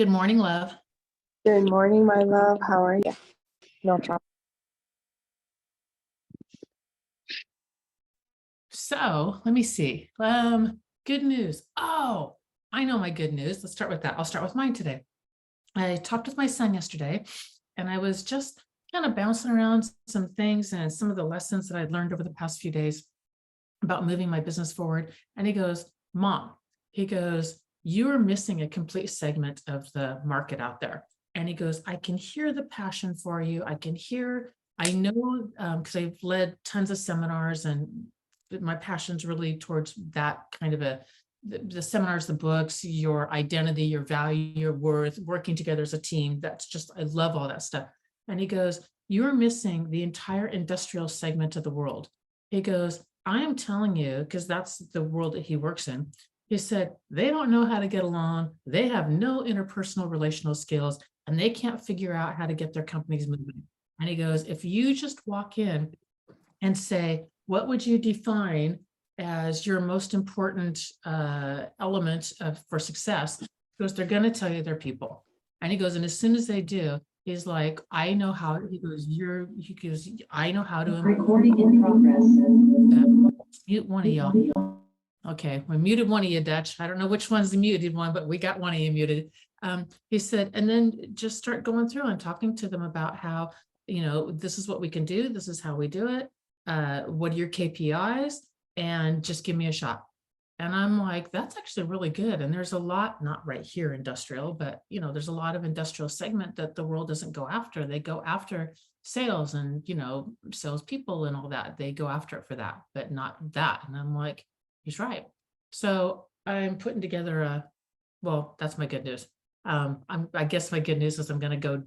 Good morning, love. Good morning, my love. How are you? No problem. So let me see. Good news. Oh, I know my good news. Let's start with that. I'll start with mine today. I talked with my son yesterday, and I was just kind of bouncing around some things and some of the lessons that I'd learned over the past few days about moving my business forward. And he goes, Mom, he goes, you are missing a complete segment of the market out there. And he goes, I can hear the passion for you. I know, because I've led tons of seminars, and my passion's really towards that kind of the seminars, the books, your identity, your value, your worth, working together as a team. That's just, I love all that stuff. And he goes, you're missing the entire industrial segment of the world. He goes, I am telling you, because that's the world that he works in. He said, they don't know how to get along. They have no interpersonal relational skills, and they can't figure out how to get their companies moving. And he goes, if you just walk in and say, what would you define as your most important element for success? Because they're going to tell you they're people. And he goes, and as soon as they do, he's like, I know how. He goes, I know how to. Recording in progress. Mute one of y'all. Okay, we muted one of you, Dutch. I don't know which one's the muted one, but we got one of you muted. He said, and then just start going through and talking to them about how, this is what we can do. This is how we do it. What are your KPIs? And just give me a shot. And I'm like, that's actually really good. And there's a lot, not right here industrial, but there's a lot of industrial segment that the world doesn't go after. They go after sales and, salespeople and all that. They go after it for that, but not that. And I'm like, he's right. So I'm putting together that's my good news. I guess my good news is I'm going to go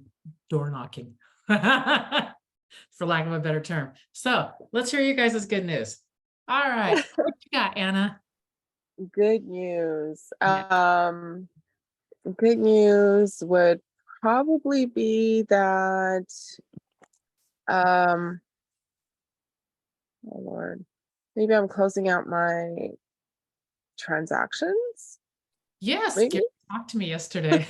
door knocking, for lack of a better term. So let's hear you guys' good news. All right. What you got, Anna? Good news. Yeah. Good news would probably be that, oh Lord, maybe I'm closing out my transactions. Yes, Maybe? Gary talked to me yesterday.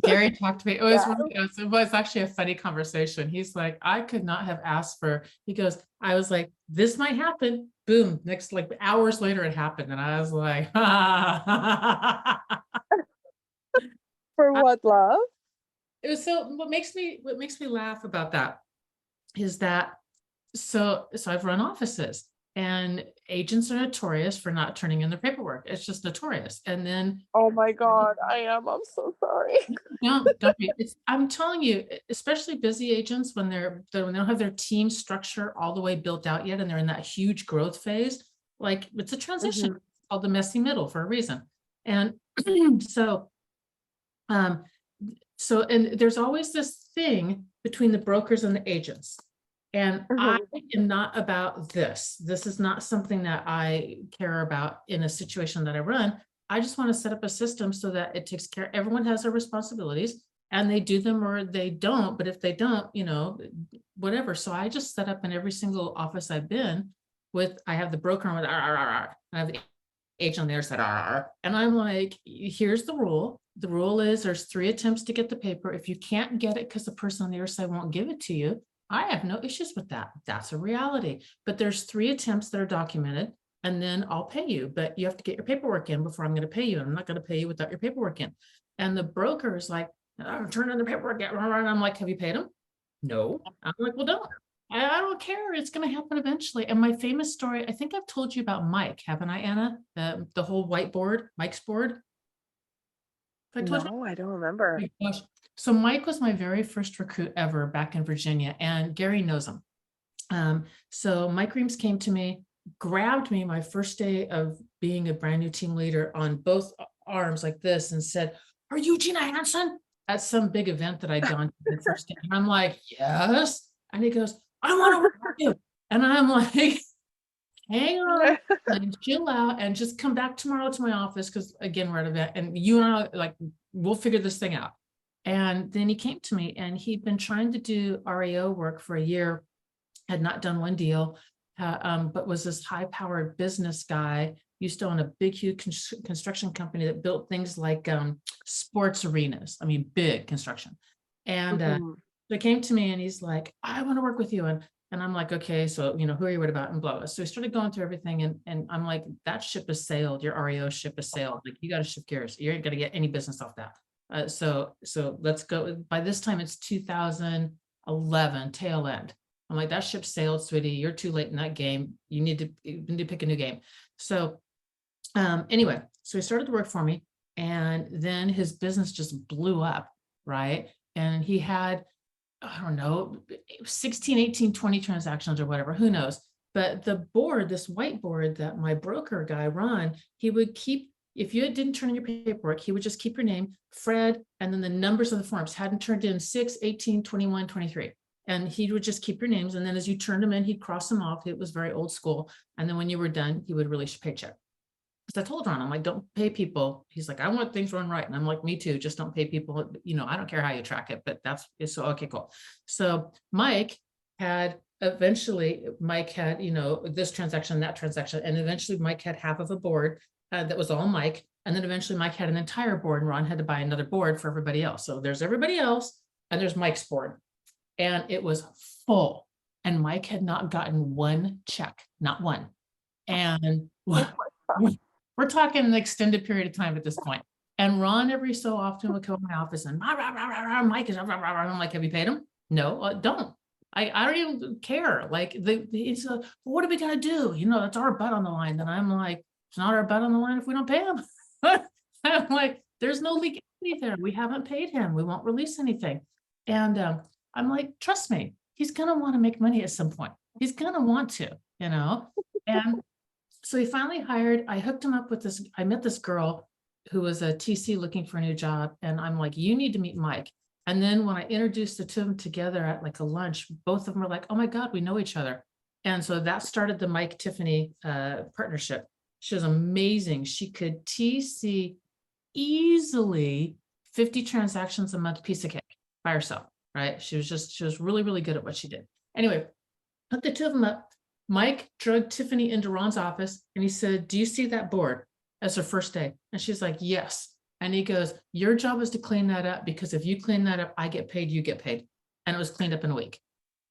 Gary talked to me. It was actually a funny conversation. He's like, I could not have asked for, he goes, I was like, this might happen. Boom. Next, like hours later, it happened. And I was like, For what, love? It was what makes me laugh about that is that so I've run offices, and agents are notorious for not turning in their paperwork. It's just notorious. And then, oh my God, I'm so sorry. no, don't be. I'm telling you, especially busy agents, when they don't have their team structure all the way built out yet, and they're in that huge growth phase, like it's a transition. Mm-hmm. It's called the messy middle for a reason. And so and there's always this thing between the brokers and the agents. And I am not about this. This is not something that I care about in a situation that I run. I just want to set up a system so that it takes care, everyone has their responsibilities and they do them or they don't. But if they don't, whatever. So I just set up in every single office I've been with, I have the broker on with I have the agent on the other side, and I'm like, here's the rule. The rule is there's 3 attempts to get the paper. If you can't get it because the person on the other side won't give it to you, I have no issues with that. That's a reality. But there's 3 attempts that are documented, and then I'll pay you. But you have to get your paperwork in before I'm going to pay you. I'm not going to pay you without your paperwork in. And the broker is like, turn in the paperwork. And I'm like, have you paid him? No. I'm like, well, don't. I don't care. It's going to happen eventually. And my famous story, I think I've told you about Mike, haven't I, Anna? The whole whiteboard, Mike's board. No, I don't remember. Oh my gosh. So Mike was my very first recruit ever back in Virginia, and Gary knows him. So Mike Reams came to me, grabbed me my first day of being a brand new team leader on both arms like this and said, are you Gina Hansen? At some big event that I'd gone to the first day. And I'm like, yes. And he goes, I want to work with you. And I'm like, hang on and chill out and just come back tomorrow to my office. Cause again, we're at an event and you and I, like, we'll figure this thing out. And then he came to me and he'd been trying to do REO work for a year, had not done one deal, but was this high powered business guy used to own a big, huge construction company that built things like sports arenas. I mean, big construction. And so he came to me and he's like, I want to work with you. And I'm like, okay, so, you know, who are you worried about? And blah, blah. So we started going through everything. And I'm like, that ship has sailed. Your REO ship has sailed. Like, you got to shift gears. You ain't going to get any business off that. So let's go. By this time, it's 2011, tail end. I'm like, that ship sailed, sweetie. You're too late in that game. You need to pick a new game. So anyway, so he started to work for me. And then his business just blew up, right? And he had, I don't know, 16, 18, 20 transactions or whatever, who knows? But the board, this whiteboard that my broker guy, Ron, he would keep, if you didn't turn in your paperwork, he would just keep your name, Fred, and then the numbers of the forms hadn't turned in 6, 18, 21, 23. And he would just keep your names. And then as you turned them in, he'd cross them off. It was very old school. And then when you were done, he would release your paycheck. Because I told Ron, I'm like, don't pay people. He's like, I want things run right. And I'm like, me too. Just don't pay people. You know, I don't care how you track it, but it's so okay, cool. So Mike had, you know, this transaction, that transaction. And eventually Mike had half of a board that was all Mike. And then eventually Mike had an entire board and Ron had to buy another board for everybody else. So there's everybody else and there's Mike's board. And it was full. And Mike had not gotten one check, not one. And we're talking an extended period of time at this point. And Ron every so often would come to my office and Mike is, I'm like, have you paid him? No, don't. I don't even care. Like he's what are we gonna do? You know, that's our butt on the line. And I'm like, it's not our butt on the line if we don't pay him. I'm like, there's no legality there. We haven't paid him. We won't release anything. And I'm like, trust me, he's gonna want to make money at some point. He's gonna want to, you know. And so he finally hired, I hooked him up with this, I met this girl who was a TC looking for a new job. And I'm like, you need to meet Mike. And then when I introduced the two of them together at like a lunch, both of them were like, oh my God, we know each other. And so that started the Mike Tiffany partnership. She was amazing. She could TC easily 50 transactions a month, piece of cake by herself, right? She was really, really good at what she did. Anyway, hooked the two of them up. Mike drugged Tiffany into Ron's office and he said, do you see that board? As her first day. And she's like, yes. And he goes, your job is to clean that up because if you clean that up, I get paid, you get paid. And it was cleaned up in a week.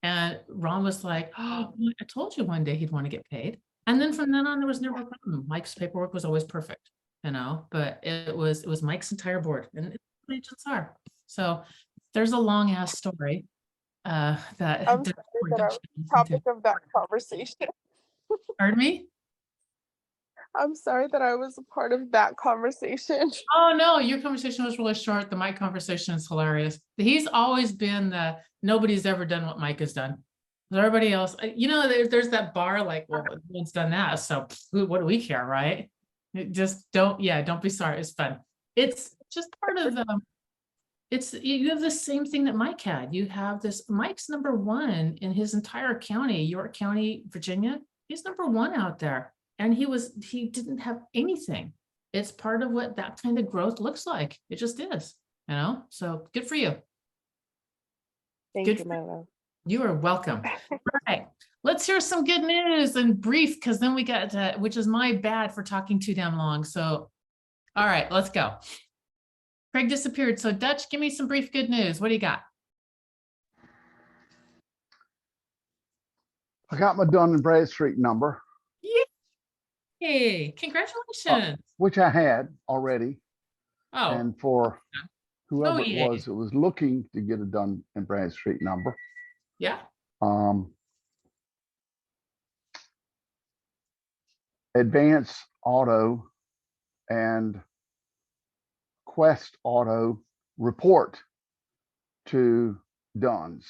And Ron was like, oh, I told you one day he'd want to get paid. And then from then on, there was never a problem. Mike's paperwork was always perfect, you know, but it was Mike's entire board and agents are. So there's a long ass story. I'm sorry that I was the topic of that conversation. Pardon me? I'm sorry that I was a part of that conversation. Oh no, your conversation was really short. The Mike conversation is hilarious. He's always been nobody's ever done what Mike has done. Everybody else, you know, there's that bar like, well, no one's done that. So what do we care, right? Just don't be sorry. It's fun. It's just part of you have the same thing that Mike had. You have this, Mike's number one in his entire county, York County, Virginia. He's number one out there. And he didn't have anything. It's part of what that kind of growth looks like. It just is, you know, so good for you. Thank you, my love. You are welcome. All right, let's hear some good news and brief, because then we got to, which is my bad for talking too damn long. So, all right, let's go. Craig disappeared. So Dutch, give me some brief good news. What do you got? I got my Dun and Bradstreet number. Hey, congratulations. Which I had already. Oh. And for whoever yeah. it was looking to get a Dun and Bradstreet number. Yeah. Advance Auto and Quest Auto report to Dunn's.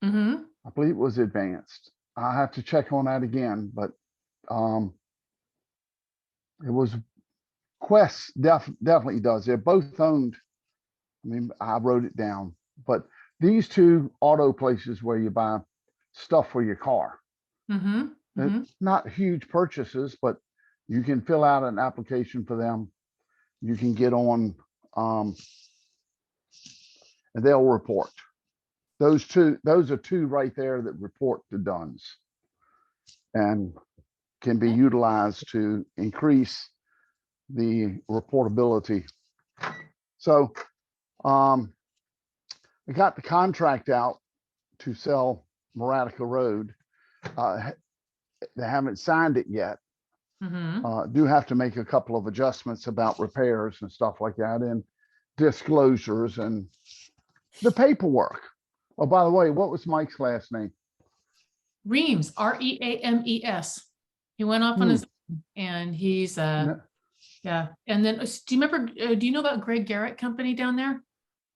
Mm-hmm. I believe it was Advanced. I have to check on that again, but it was Quest definitely does. They're both owned. I mean, I wrote it down, but these two auto places where you buy stuff for your car, not huge purchases, but you can fill out an application for them. You can get on, and they'll report. Those are two right there that report to Dunn's. And can be utilized to increase the reportability. So I got the contract out to sell Maratica Road. They haven't signed it yet. Do have to make a couple of adjustments about repairs and stuff like that, and disclosures and the paperwork. Oh, by the way, what was Mike's last name? Reams, Reames. He went off on his own, and he's yeah. And then do you remember? Do you know about Greg Garrett Company down there?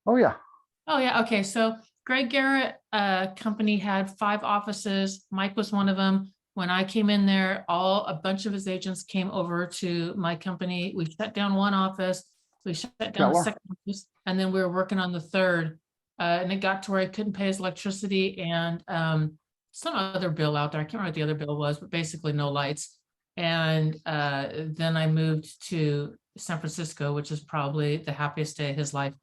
Oh yeah. Oh yeah. Okay. So Greg Garrett Company had 5 offices. Mike was one of them. When I came in there, a bunch of his agents came over to my company. We shut down one office. We shut down the second office, and then we were working on the third. And it got to where I couldn't pay his electricity and some other bill out there. I can't remember what the other bill was, but basically no lights. And then I moved to San Francisco, which is probably the happiest day of his life.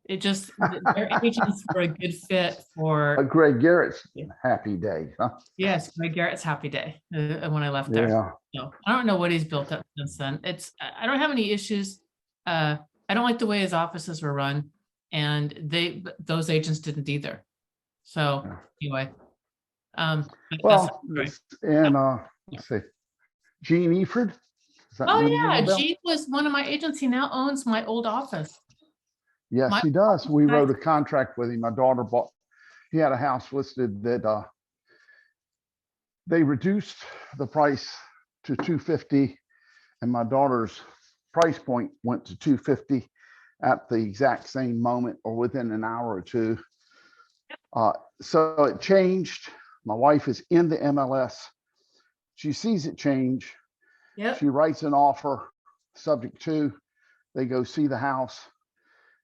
It just, their agents were a good fit for Greg Garrett's happy day, huh? Yes, Greg Garrett's happy day when I left there. Yeah. So I don't know what he's built up since then. I don't have any issues. I don't like the way his offices were run, and those agents didn't either. So anyway, well, and let's see, Gene Eford. Oh yeah, Gene was one of my agents. He now owns my old office. Yes, he does. We wrote a contract with him. My daughter he had a house listed that they reduced the price to $250, and my daughter's price point went to $250 at the exact same moment or within an hour or two. So it changed. My wife is in the MLS. She sees it change. Yep. She writes an offer subject to, they go see the house.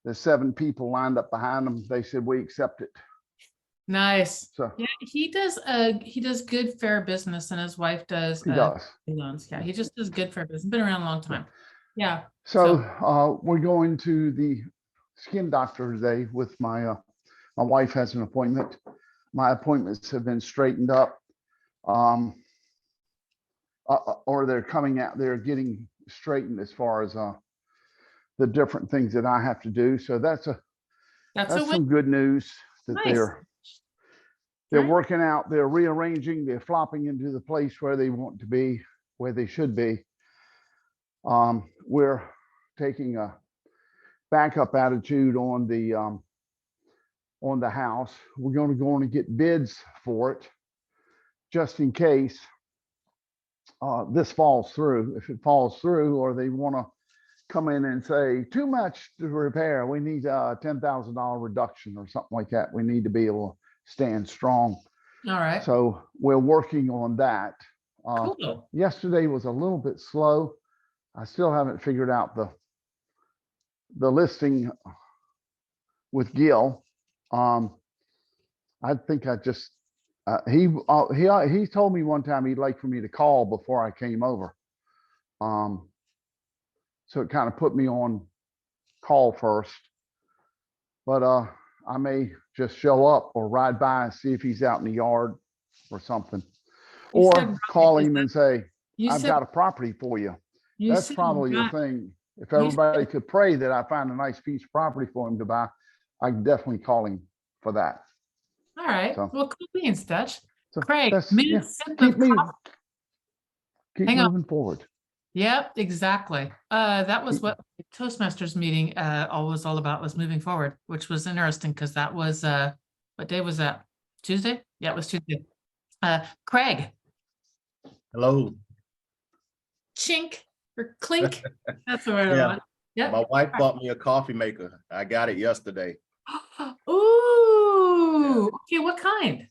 There's 7 people lined up behind them. They said, we accept it. Nice. So yeah, he does good, fair business, and his wife does. He does. Loans. Yeah, he just does good, fair business. Been around a long time. Yeah. So we're going to the skin doctor today with my wife has an appointment. My appointments have been straightened up, or they're coming out. They're getting straightened as far as the different things that I have to do. So that's some good news that Nice. they're working out. They're rearranging. They're flopping into the place where they want to be, where they should be. We're taking a backup attitude on the house. We're going to go on and get bids for it, just in case this falls through. If it falls through, or they want to come in and say too much to repair, we need a $10,000 reduction or something like that. We need to be able to stand strong. All right. So we're working on that. Cool. Yesterday was a little bit slow. I still haven't figured out the listing with Gil. I think I just he told me one time he'd like for me to call before I came over. So it kind of put me on call first, but I may just show up or ride by and see if he's out in the yard or something, or call him and say, I've got a property for you. That's probably a thing. If everybody could pray that I find a nice piece of property for him to buy, I can definitely call him for that. All right. So, well, cool beans, Dutch. So Craig, keep moving forward. Yep, exactly. That was what the Toastmasters meeting was all about, was moving forward, which was interesting because that was what day was that? Tuesday? Yeah, it was Tuesday. Craig. Hello. Chink or clink. That's the word I want. Yep. My wife bought me a coffee maker. I got it yesterday. Ooh. Okay, what kind?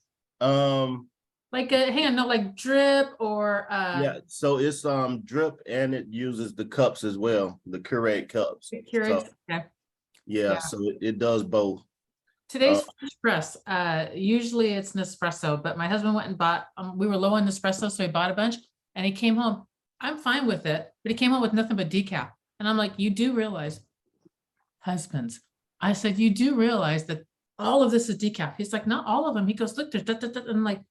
Like like drip or yeah, so it's drip, and it uses the cups as well, the Keurig cups. Keurig, okay. Yeah, so it does both. Today's French press. Usually it's Nespresso, but my husband went and bought, we were low on Nespresso, so he bought a bunch and he came home. I'm fine with it, but he came home with nothing but decaf. And I'm like, you do realize, husbands, I said, you do realize that all of this is decaf. He's like, not all of them. He goes, look, there's and I'm like,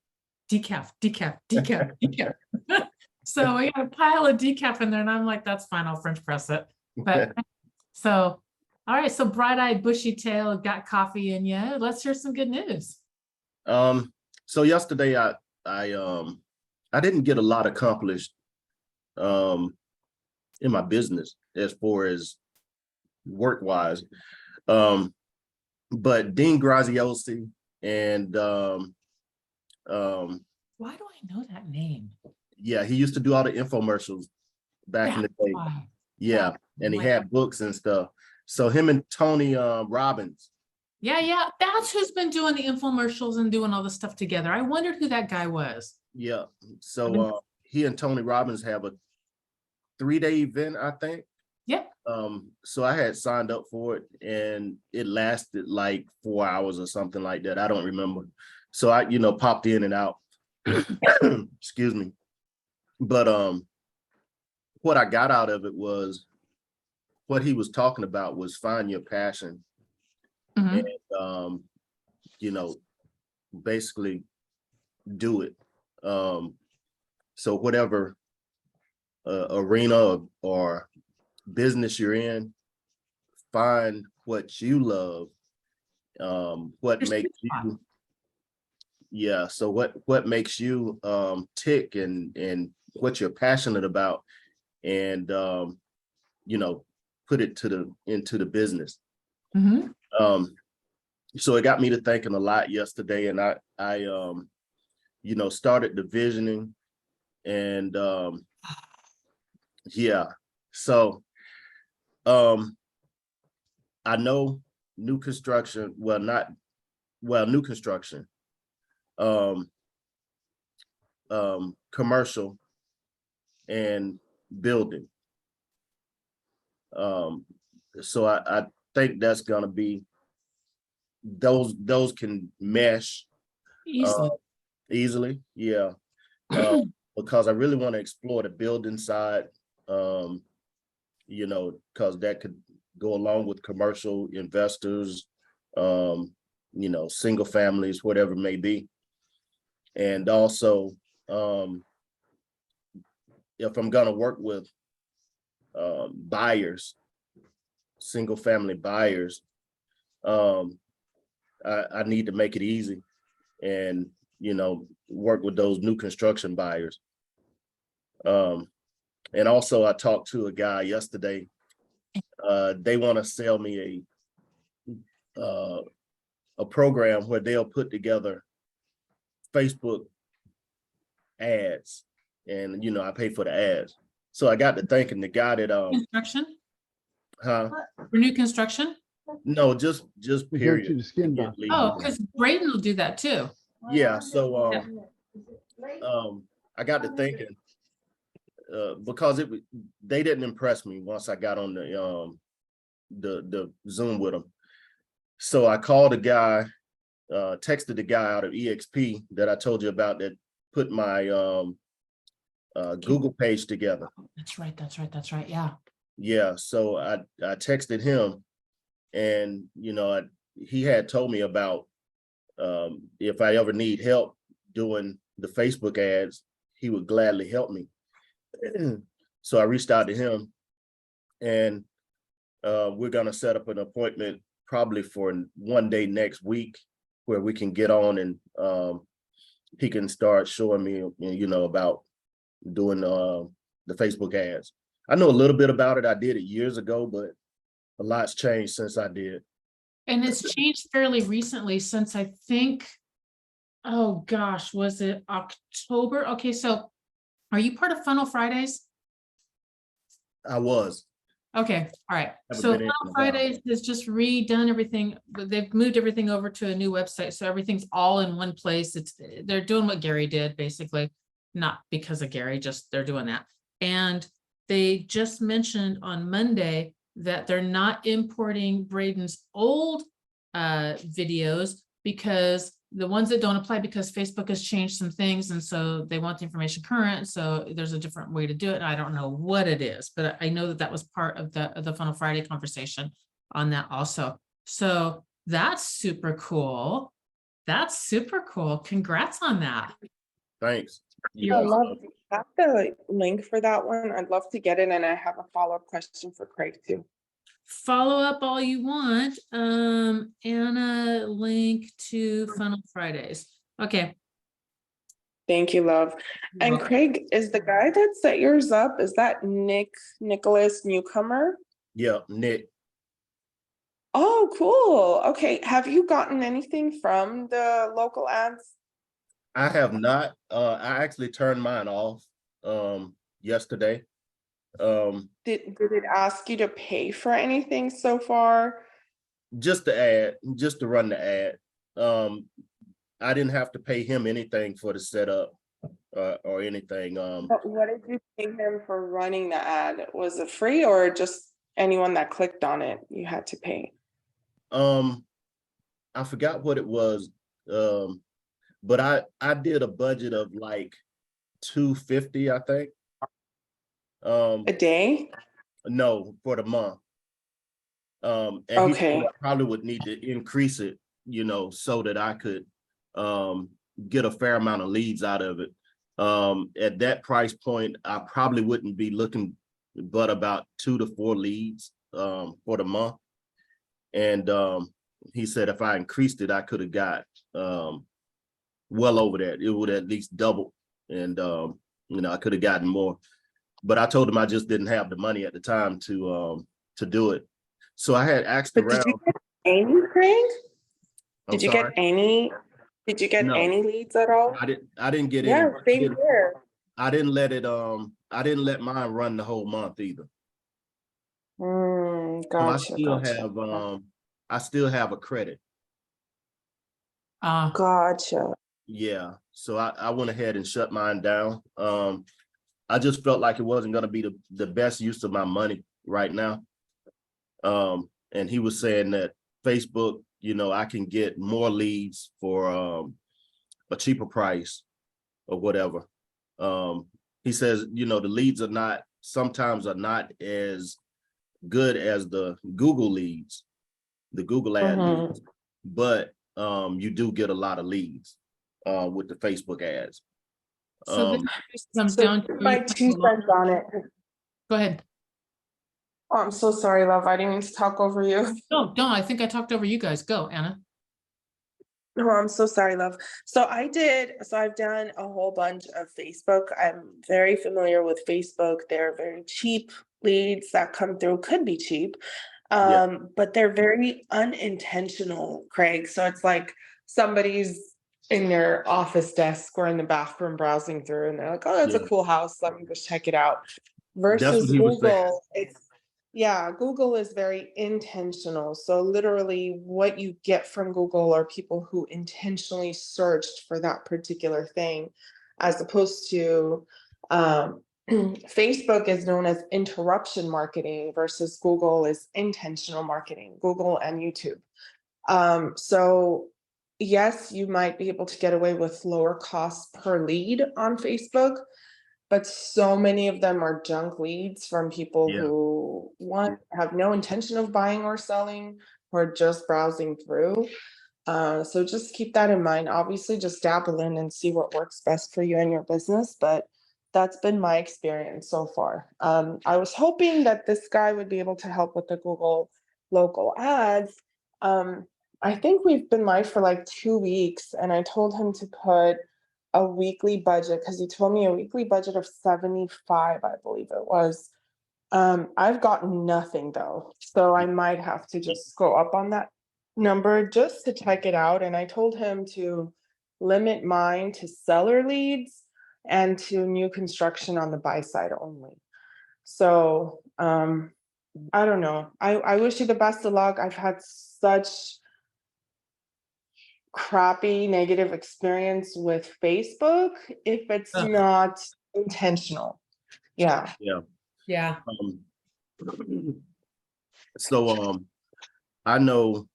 decaf, decaf, decaf, decaf. So we got a pile of decaf in there and I'm like, that's fine, I'll French press it. But so, all right, so bright-eyed, bushy-tailed, got coffee in you. Let's hear some good news. So yesterday I didn't get a lot accomplished in my business as far as work-wise. But Dean Graziosi and Why do I know that name? yeah, he used to do all the infomercials back in the That's day. why. Yeah, and he had books and stuff. So him and Tony Robbins. Yeah, that's who's been doing the infomercials and doing all the stuff together. I wondered who that guy was. Yeah. So he and Tony Robbins have a 3-day event, I think. Yeah. So I had signed up for it and it lasted like 4 hours or something like that. I don't remember. So I, popped in and out. Excuse me. But what I got out of it was what he was talking about was find your passion. Mhm. And basically do it. So whatever arena or business you're in, find what you love, what Your makes sweet spot. you, yeah. So what makes you tick and what you're passionate about, and put it into the business. Mhm. So it got me to thinking a lot yesterday, and I started the visioning, and yeah. So I know new construction, new construction, commercial and building. So I think that's gonna be those can mesh Easily. easily, yeah. Because I really want to explore the building side, because that could go along with commercial investors, single families, whatever it may be. And also, if I'm gonna work with buyers, single family buyers, I need to make it easy and work with those new construction buyers. And also I talked to a guy yesterday. They want to sell me a program where they'll put together Facebook ads, and I pay for the ads. So I got to thinking, the guy that Construction? huh? For new construction? No, just To go to period. the skin Get doctor. leads. Oh, because Braden will do that too. Yeah. So I got to thinking, because they didn't impress me once I got on the Zoom with them. So I called a guy, texted the guy out of EXP that I told you about that put my Google page together. That's right. Yeah. Yeah. So I texted him, and he had told me about if I ever need help doing the Facebook ads, he would gladly help me. So I reached out to him, and we're gonna set up an appointment probably for one day next week where we can get on, and he can start showing me, about doing the Facebook ads. I know a little bit about it. I did it years ago, but a lot's changed since I did. And it's changed fairly recently since I think, oh gosh, was it October? Okay, so are you part of Funnel Fridays? I was. Okay, all right. Haven't So been in Funnel a while. Fridays has just redone everything. They've moved everything over to a new website. So everything's all in one place. They're doing what Gary did, basically. Not because of Gary, just they're doing that. And they just mentioned on Monday that they're not importing Braden's old videos because the ones that don't apply, because Facebook has changed some things. And so they want the information current. So there's a different way to do it. I don't know what it is, but I know that that was part of the Funnel Friday conversation on that also. So that's super cool. That's super cool. Congrats on that. Thanks. you I know, love you have the link for that one. I'd love to get it, and I have a follow-up question for Craig too. Follow up all you want. Anna, link to Funnel Fridays. Okay. Thank you, love. You're And welcome. Craig, is the guy that set yours up, is that Nicholas Newcomer? yeah, Nick. Oh, cool. Okay. Have you gotten anything from the local ads? I have not. I actually turned mine off yesterday. Did it ask you to pay for anything so far? Just the ad, just to run the ad. I didn't have to pay him anything for the setup or anything. But what did you pay him for running the ad? Was it free or just anyone that clicked on it, you had to pay? I forgot what it was. But I did a budget of like $250, I think. A day? No, for the month. And he said Okay. I probably would need to increase it, you know, so that I could get a fair amount of leads out of it. At that price point, I probably wouldn't be looking but about 2 to 4 leads for the month. And he said if I increased it, I could have got well over that. It would at least double. And you know, I could have gotten more. But I told him I just didn't have the money at the time to do it. So I had asked But around. did you get any, Craig? I'm Did you sorry. get any? Did you get No. any leads at all? I didn't get Yeah, any. same here. I didn't let it I didn't let mine run the whole month either. So Gotcha, I still have a credit. gotcha. Yeah. So I went ahead and shut mine down. I just felt like it wasn't gonna be the best use of my money right now. And he was saying that Facebook, you know, I can get more leads for a cheaper price or whatever. He says, you know, the leads sometimes are not as good as the Google leads, the Google ad leads, but you do get a lot of leads with the Facebook ads. So this comes So down to my 2 cents on it. Go ahead. Oh, I'm so sorry, love. I didn't mean to talk over you. No, I think I talked over you guys. Go, Anna. No, I'm so sorry, love. So I've done a whole bunch of Facebook. I'm very familiar with Facebook. They're very cheap leads that come through, could be cheap. But they're very unintentional, Craig. So it's like somebody's in their office desk or in the bathroom browsing through and they're like, oh, that's a cool house. Let me just check it out. That's Versus what he was saying. Google, Google is very intentional. So literally what you get from Google are people who intentionally searched for that particular thing, as opposed to Facebook is known as interruption marketing versus Google is intentional marketing, Google and YouTube. So yes, you might be able to get away with lower costs per lead on Facebook, but so many of them are junk leads from people who have no intention of buying or selling, or just browsing through. So just keep that in mind. Obviously, just dabble in and see what works best for you and your business. But that's been my experience so far. I was hoping that this guy would be able to help with the Google local ads. I think we've been live for like 2 weeks, and I told him to put a weekly budget because he told me a weekly budget of 75, I believe it was. I've gotten nothing though, so I might have to just go up on that number just to check it out. And I told him to limit mine to seller leads and to new construction on the buy side only. So I don't know. I wish you the best of luck. I've had such crappy negative experience with Facebook if it's not intentional. Yeah. Yeah. So I know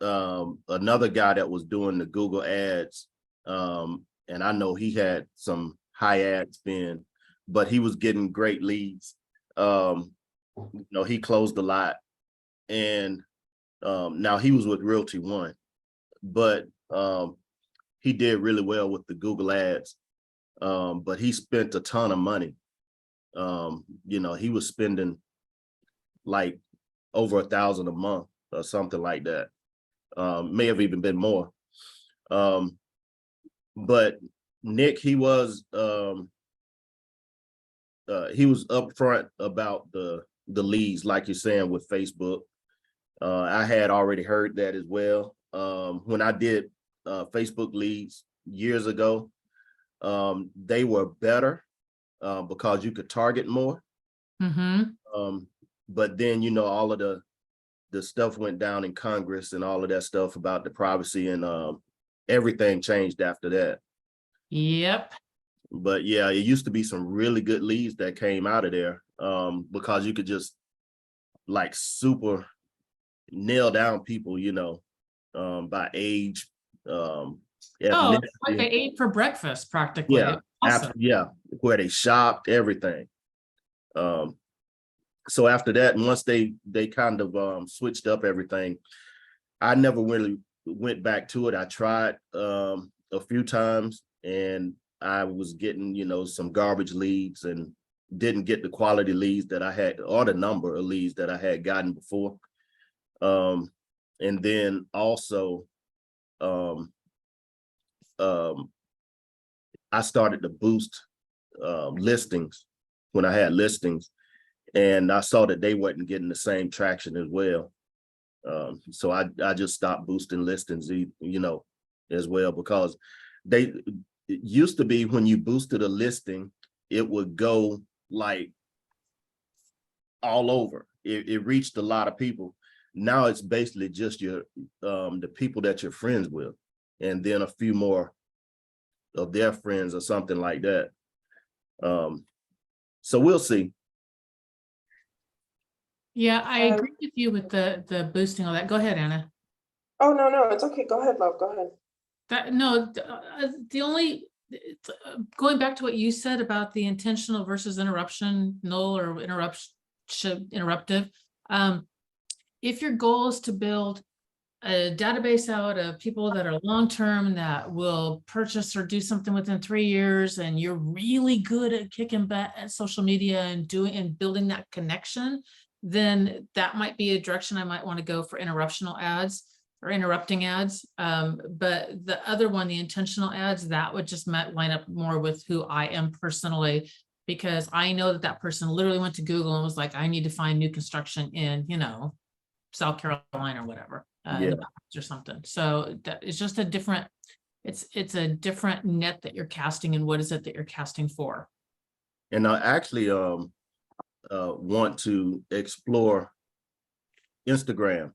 another guy that was doing the Google ads, and I know he had some high ad spend, but he was getting great leads. You know, he closed a lot, and now he was with Realty One, but he did really well with the Google ads. but he spent a ton of money. You know, he was spending like over $1,000 a month or something like that. May have even been more. But Nick, he was upfront about the leads, like you're saying, with Facebook. I had already heard that as well. When I did Facebook leads years ago, they were better because you could target more. But then, you know, all of the stuff went down in Congress and all of that stuff about the privacy, and everything changed after that. Yep. But yeah, it used to be some really good leads that came out of there, because you could just like super nail down people, you know, by age, Oh, it's like ethnicity. they ate for breakfast practically. Yeah, Awesome. yeah, where they shopped, everything. So after that, and once they kind of switched up everything, I never really went back to it. I tried a few times, and I was getting, you know, some garbage leads and didn't get the quality leads that I had, or the number of leads that I had gotten before. And then also, I started to boost listings when I had listings, and I saw that they wasn't getting the same traction as well. So I just stopped boosting listings, you know, as well, because it used to be when you boosted a listing, it would go like all over. It reached a lot of people. Now it's basically just your the people that you're friends with, and then a few more of their friends or something like that. So we'll see. Yeah, I agree with you with the boosting all that. Go ahead, Anna. Oh, no, it's okay. Go ahead, love. Go ahead. The only going back to what you said about the intentional versus null or interruptive. If your goal is to build a database out of people that are long-term that will purchase or do something within 3 years, and you're really good at kicking butt at social media and building that connection, then that might be a direction I might want to go for interruptional ads or interrupting ads. But the other one, the intentional ads, that would just line up more with who I am personally, because I know that person literally went to Google and was like, I need to find new construction in, you know, South Carolina or whatever, or something. So that is just a different, it's a different net that you're casting, and what is it that you're casting for? And I actually want to explore Instagram,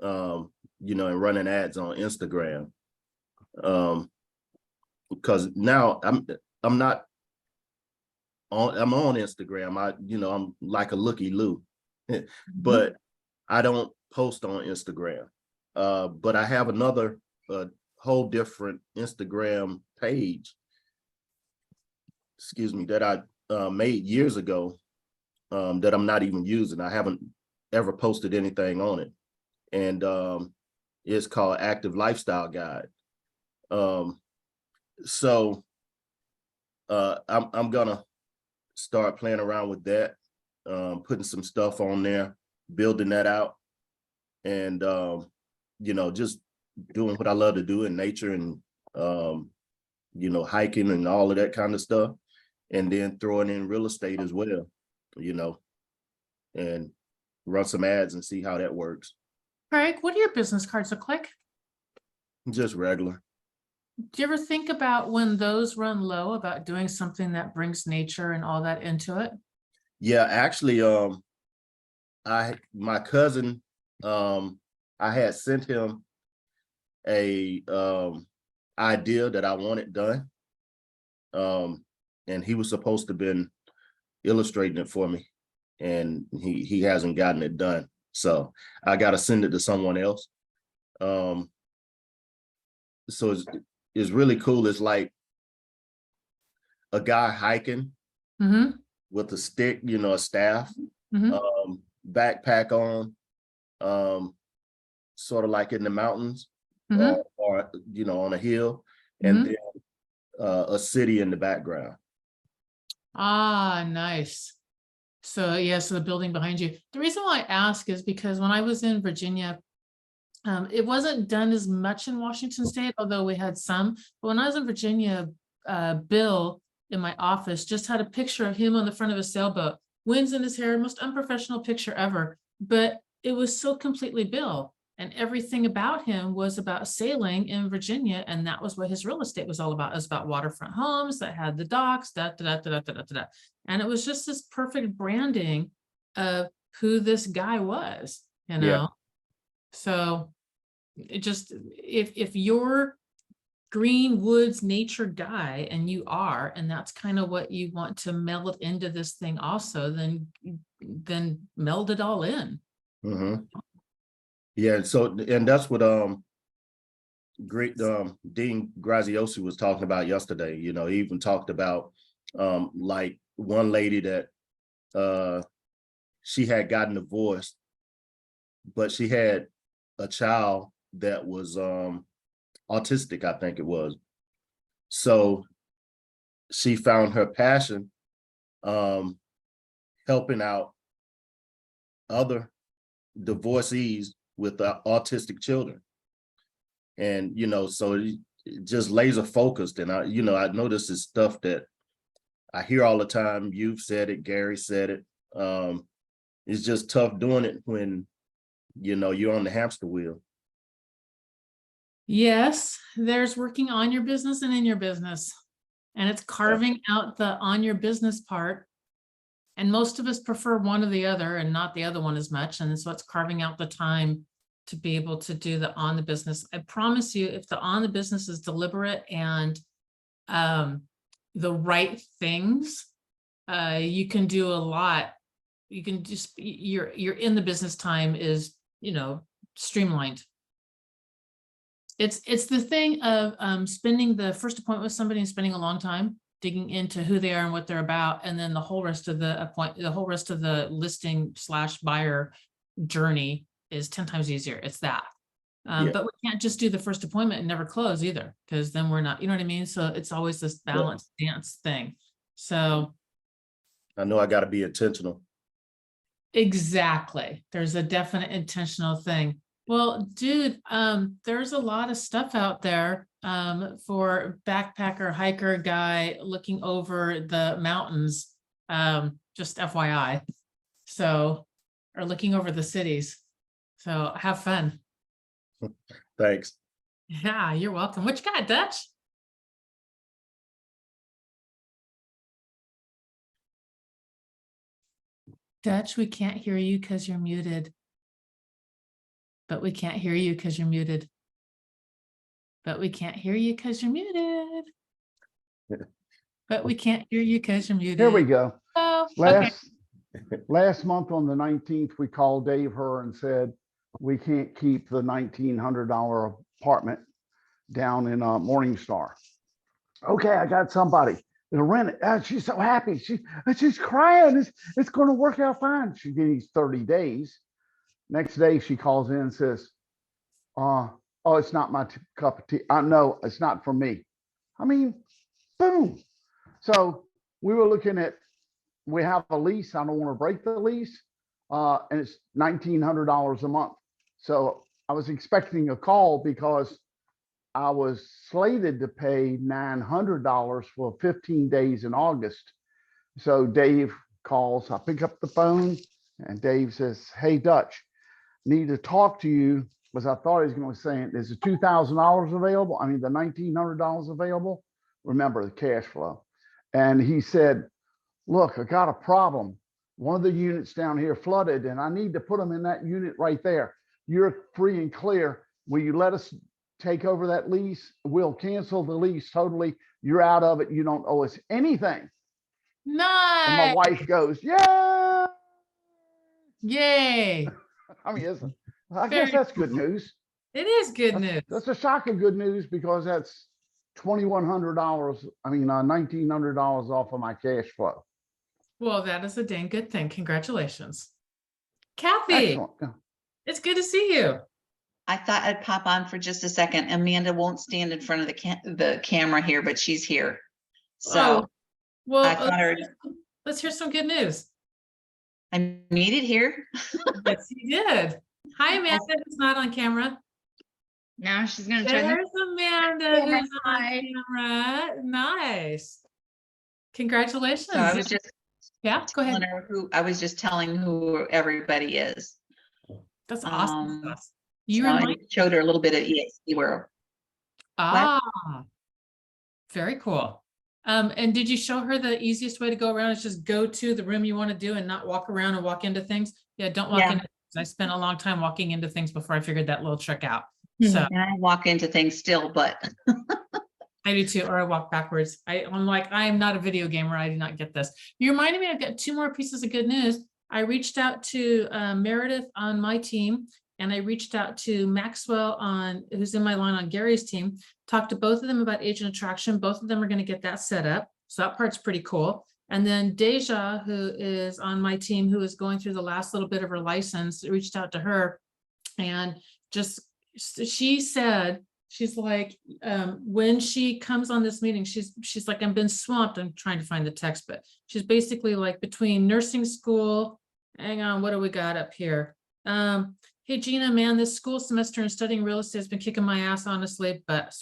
you know, and running ads on Instagram, because now I'm on Instagram. You know, I'm like a looky-loo, but I don't post on Instagram. But I have another whole different Instagram page, excuse me, that I made years ago, that I'm not even using. I haven't ever posted anything on it. And it's called Active Lifestyle Guide. So I'm gonna start playing around with that, putting some stuff on there, building that out, and you know, just doing what I love to do in nature, and you know, hiking and all of that kind of stuff, and then throwing in real estate as well, you know, and run some ads and see how that works. Craig, what do your business cards look like? Just regular. Do you ever think about, when those run low, about doing something that brings nature and all that into it? Yeah, actually, my cousin, I had sent him a idea that I wanted done, and he was supposed to been illustrating it for me, and he hasn't gotten it done, so I got to send it to someone else. So it's really cool. It's like a guy hiking with a stick, you know, a staff, backpack on, sort of like in the mountains, or you know, on a hill, and then a city in the background. Ah, nice. So yeah, so the building behind you. The reason why I ask is because when I was in Virginia, it wasn't done as much in Washington State, although we had some. But when I was in Virginia, Bill in my office just had a picture of him on the front of a sailboat, winds in his hair, most unprofessional picture ever. But it was so completely Bill. And everything about him was about sailing in Virginia. And that was what his real estate was all about. It was about waterfront homes that had the docks, and it was just this perfect branding of who this guy was, you know? Yeah. So it just, if you're green woods nature guy and you are, and that's kind of what you want to meld into this thing also, then meld it all in. Mm-hmm. Yeah, so and that's what great Dean Graziosi was talking about yesterday. You know, he even talked about like one lady that she had gotten divorced, but she had a child that was autistic, I think it was. So she found her passion helping out other divorcees with autistic children. And, you know, so it just laser focused. And I know this is stuff that I hear all the time. You've said it, Gary said it. It's just tough doing it when, you know, you're on the hamster wheel. Yes, there's working on your business and in your business. And it's carving out the on your business part. And most of us prefer one or the other and not the other one as much. And so it's carving out the time to be able to do the on the business. I promise you, if the on the business is deliberate and the right things, you can do a lot. You can just, you're in the business time is, you know, streamlined. It's the thing of spending the first appointment with somebody and spending a long time digging into who they are and what they're about, and then the whole rest of the listing / buyer journey is 10 times easier. It's that. Yeah. But we can't just do the first appointment and never close either, because then we're not, you know what I mean? So it's always this balance dance thing. So I know I got to be intentional. exactly. There's a definite intentional thing. Well, dude, there's a lot of stuff out there for backpacker, hiker guy looking over the mountains, just FYI. So, or looking over the cities. So have fun. Thanks. Yeah, you're welcome. What you got, Dutch? Dutch, we can't hear you because you're muted. But we can't hear you because you're muted. But we can't hear you because you're muted. But we can't hear you because you're muted. Here we go. Oh, okay. Last month on the 19th, we called Dave Herr and said, we can't keep the $1,900 apartment down in Morningstar. Okay, I got somebody to rent it. She's so happy. She's crying. It's going to work out fine. She needs 30 days. Next day, she calls in and says, oh, it's not my cup of tea. No, it's not for me. I mean, boom. So we were looking at, we have a lease. I don't want to break the lease. And it's $1,900 a month. So I was expecting a call because I was slated to pay $900 for 15 days in August. So Dave calls, I pick up the phone and Dave says, hey, Dutch, need to talk to you, because I thought he was going to say, is the $2,000 available? I mean, the $1,900 available? Remember the cash flow. And he said, look, I got a problem. One of the units down here flooded and I need to put them in that unit right there. You're free and clear. Will you let us take over that lease? We'll cancel the lease totally. You're out of it. You don't owe us anything. Nice. And my wife goes, yeah. Yay. I mean, I guess that's good news. It is good news. That's a shock of good news, because that's $2,100. I mean, $1,900 off of my cash flow. Well, that is a dang good thing. Congratulations. Kathy, Excellent. it's good to see you. I thought I'd pop on for just a second. Amanda won't stand in front of the camera here, but she's here. So Oh, well, I thought let's hear some good news. I made it here. Yes, you did. Hi, Amanda, who's not on camera. Now she's gonna turn There's Amanda, camera who's on side. camera. Nice. Congratulations. So I was just Yeah, go ahead. I was just telling who everybody is. That's awesome. Um, You So I remind showed her a little bit of EXP World. Very cool. And did you show her the easiest way to go around is just go to the room you want to do and not walk around and walk into things? Yeah, don't walk into things. I spent a long time walking into things before I figured that little trick out. So And I walk into things still, but I do too, or I walk backwards. I'm like, I am not a video gamer. I do not get this. You reminded me, I've got 2 more pieces of good news. I reached out to Meredith on my team, and I reached out to Maxwell who's in my line on Gary's team, talked to both of them about agent attraction. Both of them are going to get that set up. So that part's pretty cool. And then Deja, who is on my team, who is going through the last little bit of her license, reached out to her and she said, she's like, when she comes on this meeting, she's like, I've been swamped. I'm trying to find the text, but she's basically like between nursing school. Hang on, what do we got up here? Hey, Gina, man, this school semester and studying real estate has been kicking my ass, honestly, but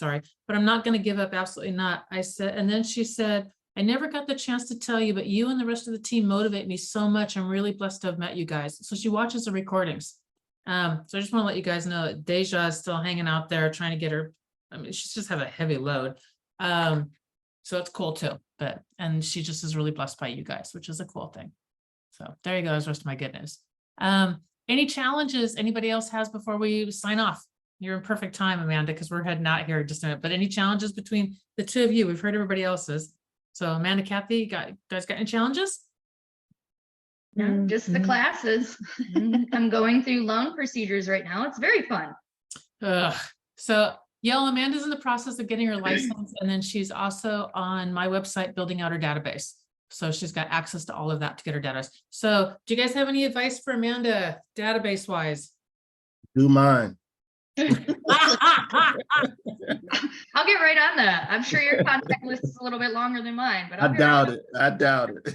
I'm not going to give up. Absolutely not. I said, and then she said, I never got the chance to tell you, but you and the rest of the team motivate me so much. I'm really blessed to have met you guys. So she watches the recordings. So I just want to let you guys know that Deja is still hanging out there trying to get her. I mean, she's just have a heavy load. So it's cool too, and she just is really blessed by you guys, which is a cool thing. So there you go. That's the rest of my good news. Any challenges anybody else has before we sign off? You're in perfect time, Amanda, because we're heading out here in just a minute, but any challenges between the 2 of you? We've heard everybody else's. So Amanda, Kathy, guys got any challenges? No, just the classes. I'm going through loan procedures right now. It's very fun. So Amanda's in the process of getting her license, and then she's also on my website building out her database. So she's got access to all of that to get her data. So do you guys have any advice for Amanda, database wise? Do mine. I'll get right on that. I'm sure your contact list is a little bit longer than mine, but I doubt it. I doubt it.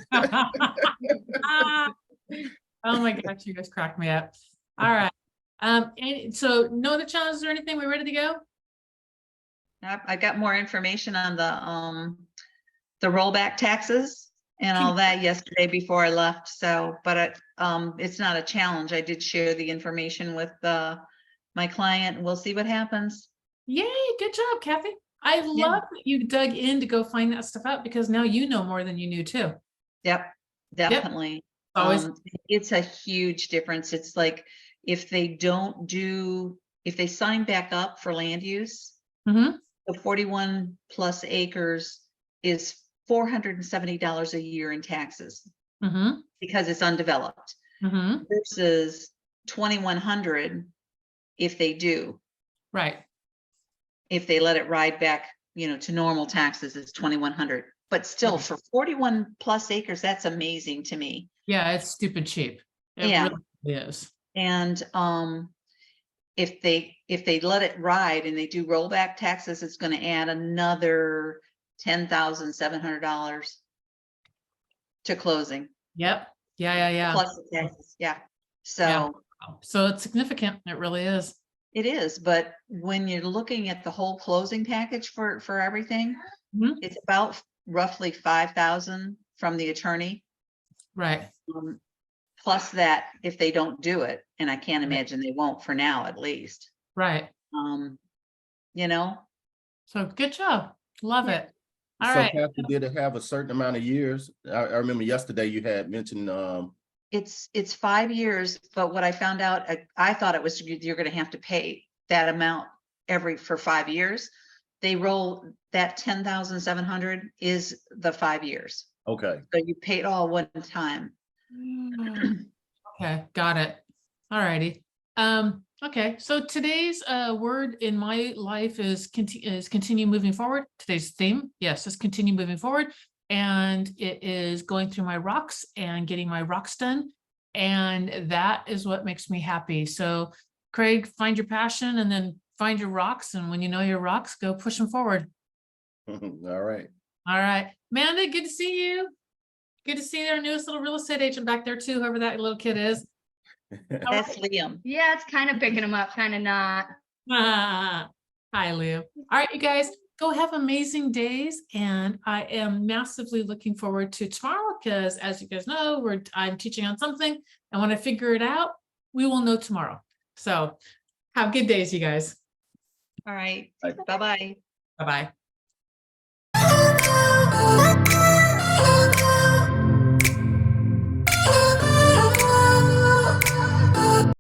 Oh my gosh, you guys cracked me up. All right. So no other challenges or anything? We're ready to go? I got more information on the rollback taxes and all that yesterday before I left. So, but it's not a challenge. I did share the information with my client. We'll see what happens. Yay, good job, Kathy. I love that you dug in to go find that stuff out, because now you know more than you knew too. Yep, definitely. Always. It's a huge difference. It's like if they sign back up for land use, Mm-hmm. the 41 plus acres is $470 a year in taxes Mm-hmm. because it's undeveloped, Mm-hmm. versus 2,100 if they do. Right. If they let it ride back, to normal taxes, it's 2,100. But still, for 41 plus acres, that's amazing to me. Yeah, it's stupid cheap. It Yeah. really is. And if they let it ride and they do rollback taxes, it's going to add another $10,700 to closing. Yep. Yeah. Plus the taxes. Yeah. So Yeah. So it's significant. It really is. it is. But when you're looking at the whole closing package for everything, Mhm. it's about roughly 5,000 from the attorney. Right. Plus that if they don't do it, and I can't imagine they won't for now, at least. Right. So good job. Love Yeah. it. All So right. Kathy, did it have a certain amount of years? I remember yesterday you had mentioned, It's 5 years, but what I found out, I thought it was you're going to have to pay that amount for 5 years. They roll that 10,700 is the 5 years. okay. So you pay it all one time. Okay, got it. All righty. Okay, so today's word in my life is continue moving forward. Today's theme, yes, is continue moving forward. And it is going through my rocks and getting my rocks done. And that is what makes me happy. So Craig, find your passion and then find your rocks. And when you know your rocks, go push them forward. All right. All right. Amanda, good to see you. Good to see our newest little real estate agent back there too, whoever that little kid is. All That's Liam. Yeah, it's kind of picking them up, kind of not. Hi, Lou. All right, you guys, go have amazing days. And I am massively looking forward to tomorrow because, as you guys know, I'm teaching on something. And when I figure it out, we will know tomorrow. So have good days, you guys. All right. Bye. Bye-bye. Bye-bye.